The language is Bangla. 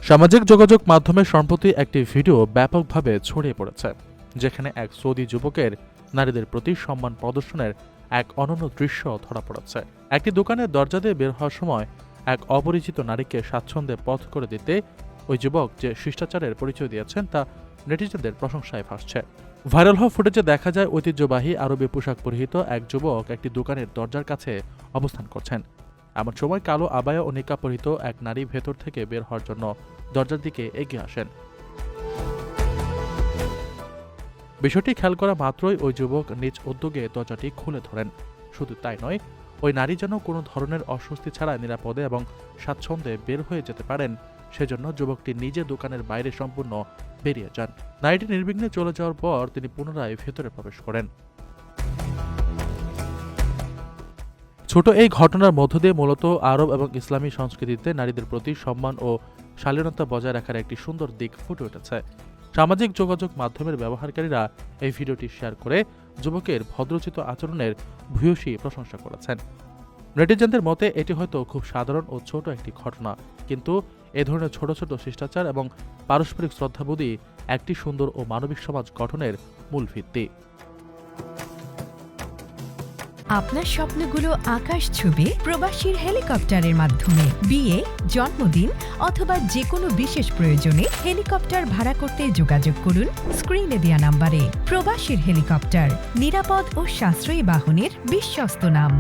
সামাজিক যোগাযোগ মাধ্যমে সম্প্রতি একটি ভিডিও ব্যাপকভাবে ছড়িয়ে পড়েছে, যেখানে এক সৌদি যুবকের নারীদের প্রতি সম্মান প্রদর্শনের এক অনন্য দৃশ্য ধরা পড়েছে। একটি দোকানের দরজা দিয়ে বের হওয়ার সময় এক অপরিচিত নারীকে স্বাচ্ছন্দ্যে পথ করে দিতে ওই যুবক যে শিষ্টাচারের পরিচয় দিয়েছেন তা নেটিজেনদের প্রশংসায় ভাসছে। ভাইরাল হওয়া ফুটেজে দেখা যায় ঐতিহ্যবাহী আরবি পোশাক পরিহিত এক যুবক একটি দোকানের দরজার কাছে অবস্থান করছেন। এমন সময় কালো আবায়া ও নিকাব পরিহিত এক নারী ভেতর থেকে বের হওয়ার জন্য দরজার দিকে এগিয়ে আসেন। বিষয়টি খেয়াল করা মাত্রই ওই যুবক নিজ উদ্যোগে দরজাটি খুলে ধরেন। শুধু তাই নয়, ওই নারী যেন কোনো ধরনের অস্বস্তি ছাড়া নিরাপদে এবং স্বাচ্ছন্দ্যে বের হয়ে যেতে পারেন, সেজন্য যুবকটি নিজে দোকানের বাইরে সম্পূর্ণ বেরিয়ে যান। নারীটি নির্বিঘ্নে চলে যাওয়ার পর তিনি পুনরায় ভেতরে প্রবেশ করেন। ছোট এই ঘটনার মধ্য দিয়ে মূলত আরব এবং ইসলামী সংস্কৃতিতে নারীদের প্রতি সম্মান ও শালীনতা বজায় রাখার একটি সুন্দর দিক ফুটে উঠেছে। সামাজিক যোগাযোগ মাধ্যমের ব্যবহারকারীরা এই ভিডিওটি শেয়ার করে যুবকের ভদ্রোচিত আচরণের ভূয়সী প্রশংসা করেছেন। নেটিজেনদের মতে এটি হয়তো খুব সাধারণ ও ছোট একটি ঘটনা, কিন্তু এ ধরনের ছোট ছোট শিষ্টাচার এবং পারস্পরিক শ্রদ্ধাবোধই একটি সুন্দর ও মানবিক সমাজ গঠনের মূল ভিত্তি। আপনার স্বপ্নগুলো আকাশ ছুবে প্রবাসীর হেলিকপ্টারের মাধ্যমে। বিয়ে, জন্মদিন অথবা যে কোনো বিশেষ প্রয়োজনে হেলিকপ্টার ভাড়া করতে যোগাযোগ করুন স্ক্রিনে দেয়া নাম্বারে। প্রবাসীর হেলিকপ্টার, নিরাপদ ও সাশ্রয়ী বাহনের বিশ্বস্ত নাম।